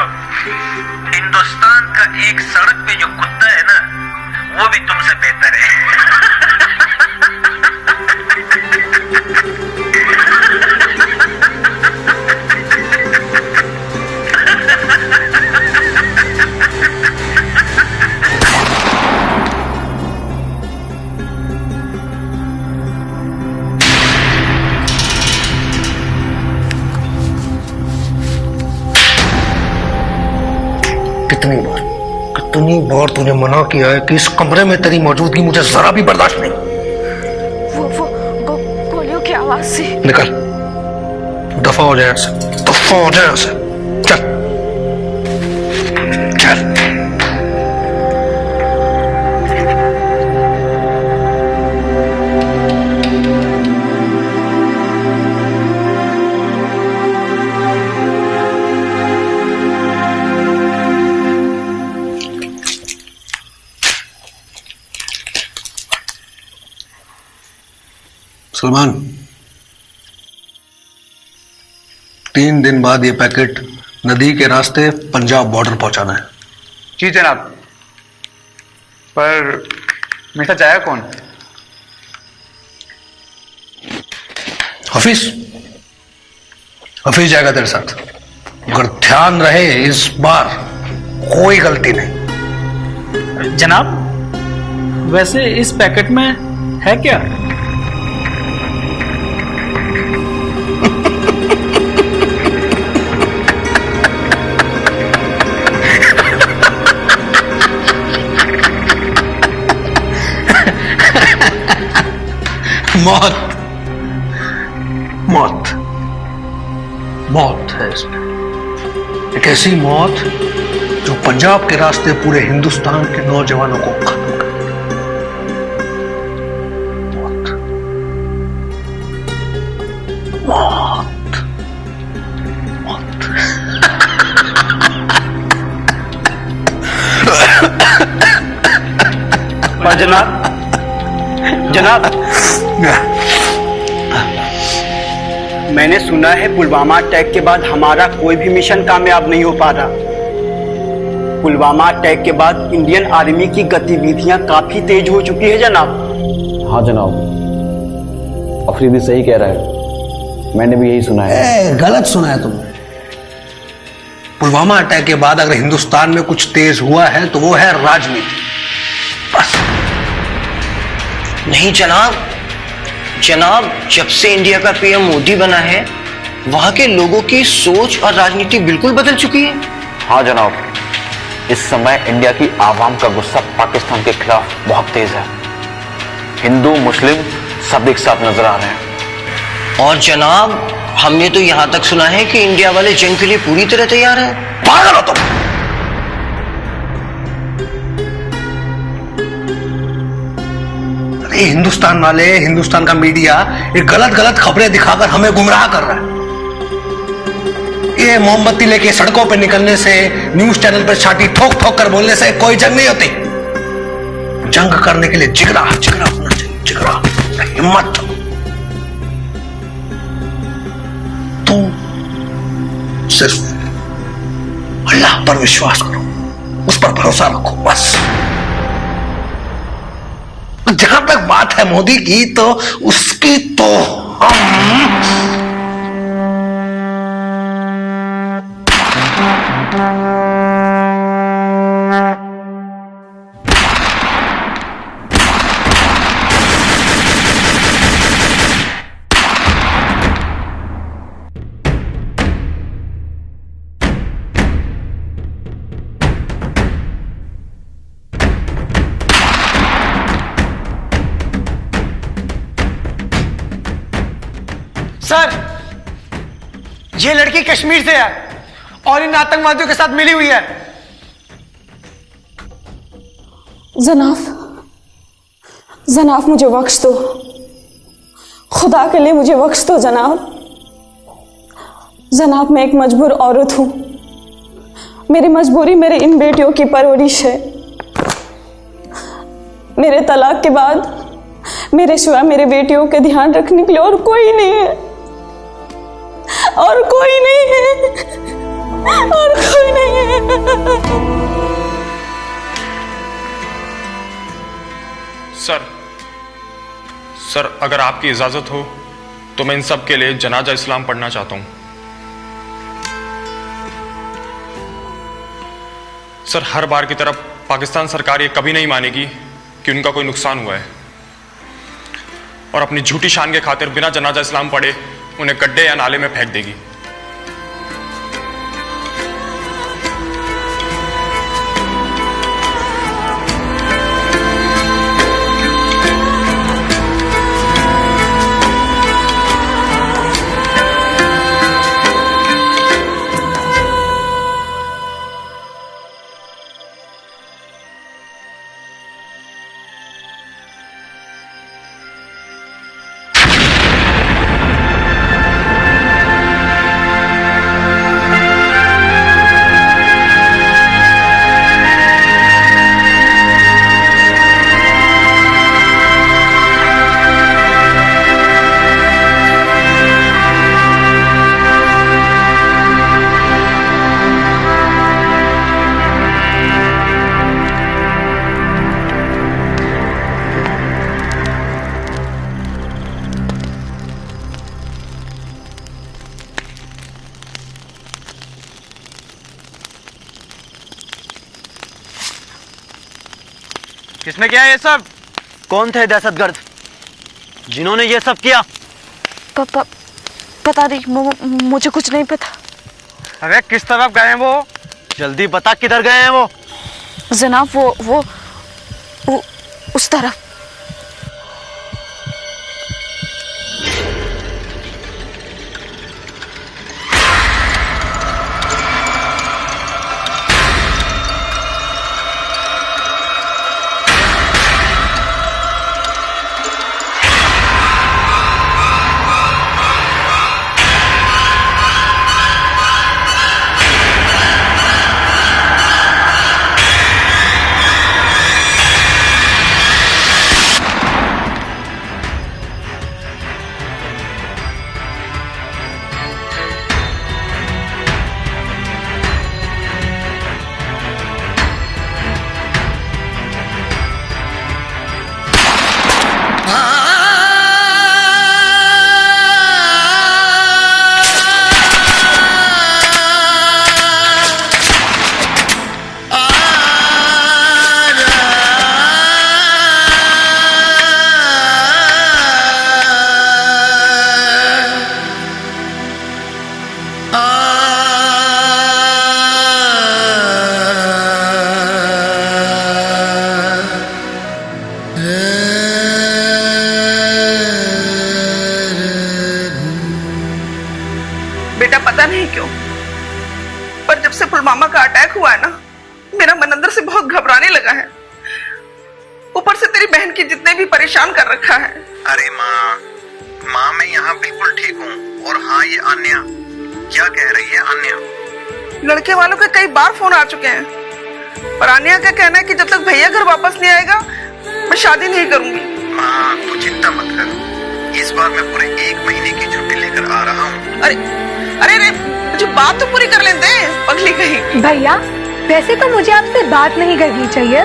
सुनो, हिंदुस्तान का एक सड़क पे जो कुत्ता है ना, वो भी तुमसे बेहतर है। कितनी बार तूने मना किया है कि इस कमरे में तेरी मौजूदगी मुझे जरा भी बर्दाश्त नहीं। वो गोलियों की आवाज से। निकल, दफा हो जाए ऐसे, दफा हो जाए ऐसे। चल चल। सलमान, 3 दिन बाद ये पैकेट नदी के रास्ते पंजाब बॉर्डर पहुंचाना है। जी जनाब। पर मेरे साथ जाएगा कौन? हफीज जाएगा तेरे साथ। मगर ध्यान रहे, इस बार कोई गलती नहीं। जनाब, वैसे इस पैकेट में है क्या? मौत मौत मौत है इसमें। एक ऐसी मौत जो पंजाब के रास्ते पूरे हिंदुस्तान के नौजवानों को खत्म कर देगी। मौत मौत मौत। पर जनाब, मैंने सुना है पुलवामा अटैक के बाद हमारा कोई भी मिशन कामयाब नहीं हो पा रहा। पुलवामा अटैक के बाद इंडियन आर्मी की गतिविधियां काफी तेज हो चुकी है जनाब। हाँ जनाब, अफरीदी सही कह रहा है, मैंने भी यही सुना है। गलत सुना है तुमने। पुलवामा अटैक के बाद अगर हिंदुस्तान में कुछ तेज हुआ है तो वो है राजनीति, बस। नहीं जनाब, जब से इंडिया का पीएम मोदी बना है, वहां के लोगों की सोच और राजनीति बिल्कुल बदल चुकी है। हाँ जनाब, इस समय इंडिया की आवाम का गुस्सा पाकिस्तान के खिलाफ बहुत तेज है। हिंदू मुस्लिम सब एक साथ नजर आ रहे हैं। और जनाब, हमने तो यहां तक सुना है कि इंडिया वाले जंग के लिए पूरी तरह तैयार हैं। पागल हो तुम। हिंदुस्तान वाले, हिंदुस्तान का मीडिया ये गलत खबरें दिखाकर हमें गुमराह कर रहा है। ये मोमबत्ती लेके सड़कों पे निकलने से, न्यूज चैनल पर छाती ठोक कर बोलने से कोई जंग नहीं होती। जंग करने के लिए जिगरा होना चाहिए, जिगरा, हिम्मत। तू सिर्फ अल्लाह पर विश्वास करो, उस पर भरोसा रखो, बस। जहां तक बात है मोदी की, तो उसकी तो हम सर, ये लड़की कश्मीर से है और इन आतंकवादियों के साथ मिली हुई है। जनाब मुझे बख्श दो, खुदा के लिए मुझे बख्श दो जनाब। मैं एक मजबूर औरत हूं। मेरी मजबूरी मेरी इन बेटियों की परवरिश है। मेरे तलाक के बाद मेरे सिवा मेरे बेटियों के ध्यान रखने के लिए और कोई नहीं है, और कोई नहीं है। और कोई नहीं है। सर अगर आपकी इजाजत हो तो मैं इन सब के लिए जनाजा इस्लाम पढ़ना चाहता हूं। सर हर बार की तरफ पाकिस्तान सरकार ये कभी नहीं मानेगी कि उनका कोई नुकसान हुआ है और अपनी झूठी शान के खातिर बिना जनाजा इस्लाम पढ़े उन्हें गड्ढे या नाले में फेंक देगी। किसने किया ये सब? कौन थे दहशतगर्द जिन्होंने ये सब किया? पता नहीं, मुझे कुछ नहीं पता। अरे किस तरफ गए हैं वो? जल्दी बता किधर गए हैं वो? जनाब वो उस तरफ। बेटा पता नहीं क्यों, पर जब से पुलवामा का अटैक हुआ है ना, मेरा मन अंदर से बहुत घबराने लगा है। ऊपर से तेरी बहन की जितने भी परेशान कर रखा है। अरे माँ मैं यहाँ बिल्कुल ठीक हूँ। और हाँ, ये अन्या क्या कह रही है? अन्या लड़के वालों के कई बार फोन आ चुके हैं, पर अन्या का कहना है कि जब तक भैया घर वापस नहीं आएगा मैं शादी नहीं करूंगी। माँ तू चिंता मत कर, इस बार मैं पूरे 1 महीने की छुट्टी लेकर आ रहा हूँ। अरे मुझे बात तो पूरी कर लेते हैं, पगली कहीं। भैया वैसे तो मुझे आपसे बात नहीं करनी चाहिए,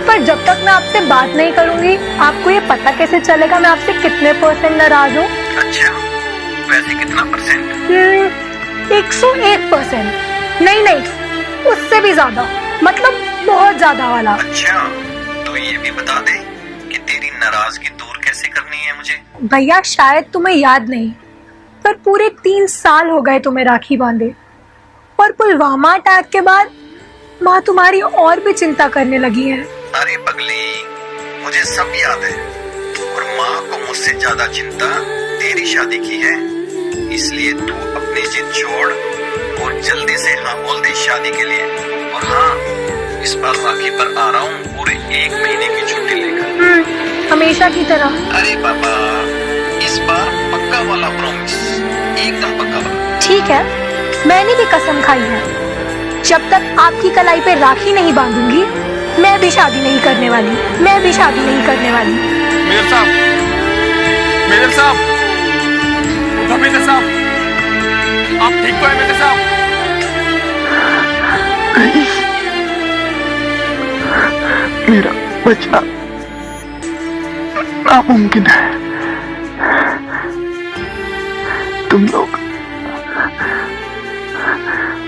पर जब तक मैं आपसे बात नहीं करूंगी आपको ये पता कैसे चलेगा मैं आपसे कितने % नाराज हूँ? अच्छा, वैसे कितना %? 101%। नहीं उससे भी ज्यादा, मतलब बहुत ज्यादा वाला। अच्छा तो ये भी बता दे कि तेरी नाराजगी दूर कैसे करनी है मुझे। भैया शायद तुम्हें याद नहीं, पर पूरे 3 साल हो गए तुम्हें राखी बांधे, और पुलवामा अटैक के बाद माँ तुम्हारी और भी चिंता करने लगी है। अरे पगली, मुझे सब याद है, और माँ को मुझसे ज्यादा चिंता तेरी शादी की है। इसलिए तू अपनी जिद छोड़ और जल्दी से हाँ बोल दे शादी के लिए। और हाँ, इस बार राखी पर आ रहा हूँ पूरे 1 महीने की छुट्टी लेकर। हमेशा की तरह। अरे पापा, इस बार पक्का वाला प्रॉमिस, एकदम पक्का वाला। ठीक है, मैंने भी कसम खाई है, जब तक आपकी कलाई पे राखी नहीं बांधूंगी मैं भी शादी नहीं करने वाली। मेजर साहब, मेजर साहब, आप ठीक तो है मेजर साहब? रईस, मेरा बचना नामुमकिन है। तुम लोग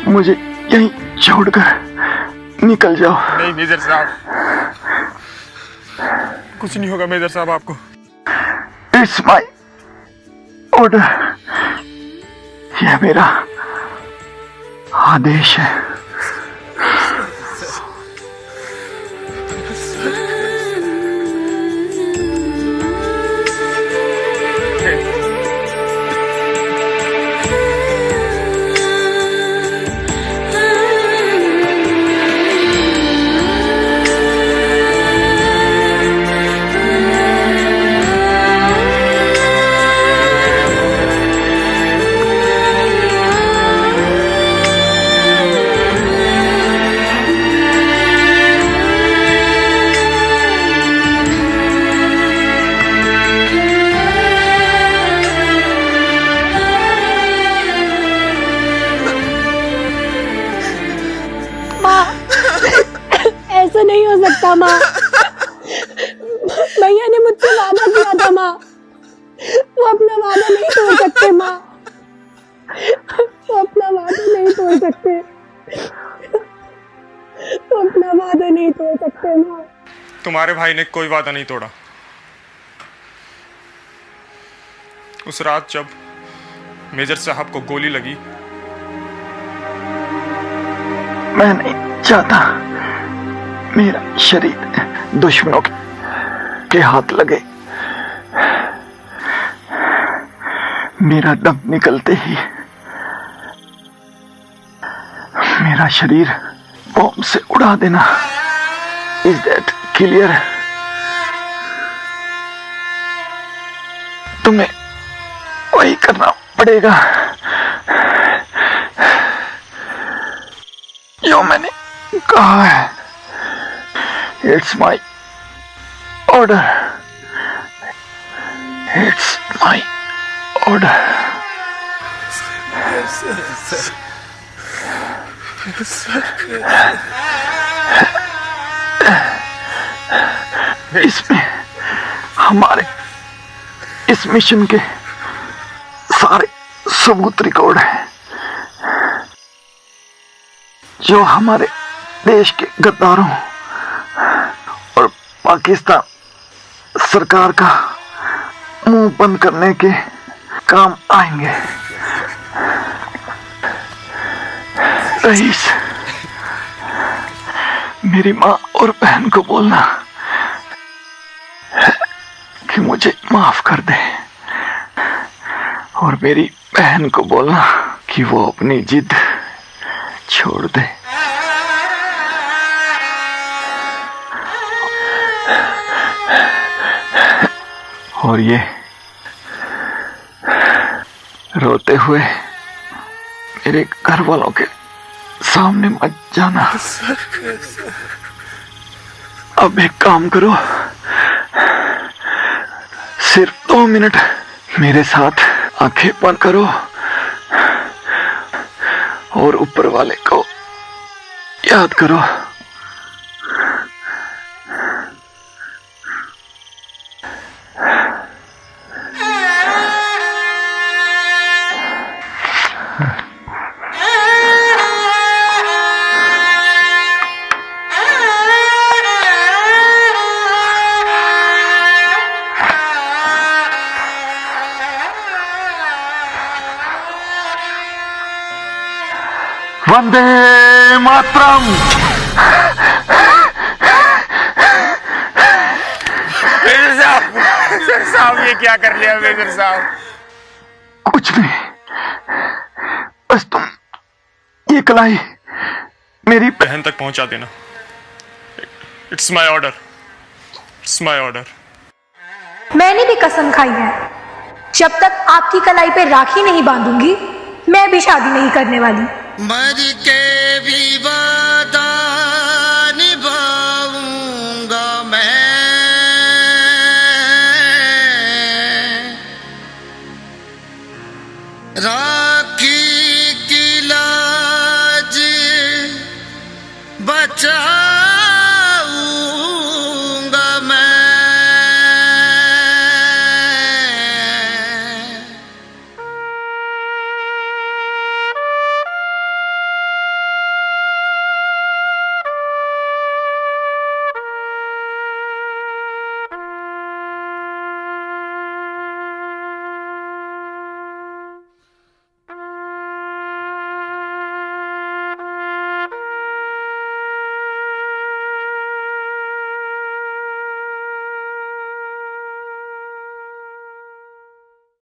मुझे यहीं छोड़कर निकल जाओ। नहीं मेजर साहब, कुछ नहीं होगा मेजर साहब आपको। इट्स माई ऑर्डर, यह मेरा आदेश है। ऐसा नहीं हो सकता माँ। भैया ने मुझसे वादा किया था माँ, वो अपना वादा नहीं तोड़ सकते माँ, वो अपना वादा नहीं तोड़ सकते, वो अपना वादा नहीं तोड़ सकते माँ। तुम्हारे भाई ने कोई वादा नहीं तोड़ा। उस रात जब मेजर साहब को गोली लगी, मैं नहीं चाहता मेरा शरीर दुश्मनों के हाथ लगे। मेरा दम निकलते ही मेरा शरीर बॉम्ब से उड़ा देना। Is that clear? तुम्हें वही करना पड़ेगा जो मैंने कहा है। It's my order. It's my order. इसमें हमारे इस मिशन के सारे सबूत रिकॉर्ड हैं जो हमारे देश के गद्दारों और पाकिस्तान सरकार का मुंह बंद करने के काम आएंगे। रईस, मेरी माँ और बहन को बोलना कि मुझे माफ कर दे, और मेरी बहन को बोलना कि वो अपनी जिद छोड़ दे। और ये रोते हुए मेरे घर वालों के सामने मत जाना। अब एक काम करो, सिर्फ 2 मिनट मेरे साथ आंखें बंद करो और ऊपर वाले को याद करो। वंदे मातरम। मेजर साहब ये क्या कर लिया मेजर साहब? कुछ नहीं, बस तुम ये कलाई मेरी बहन तक पहुंचा देना। It's my order, it's my order. मैंने भी कसम खाई है, जब तक आपकी कलाई पे राखी नहीं बांधूंगी मैं भी शादी नहीं करने वाली। मर के भी वादा निभाऊंगा मैं, रा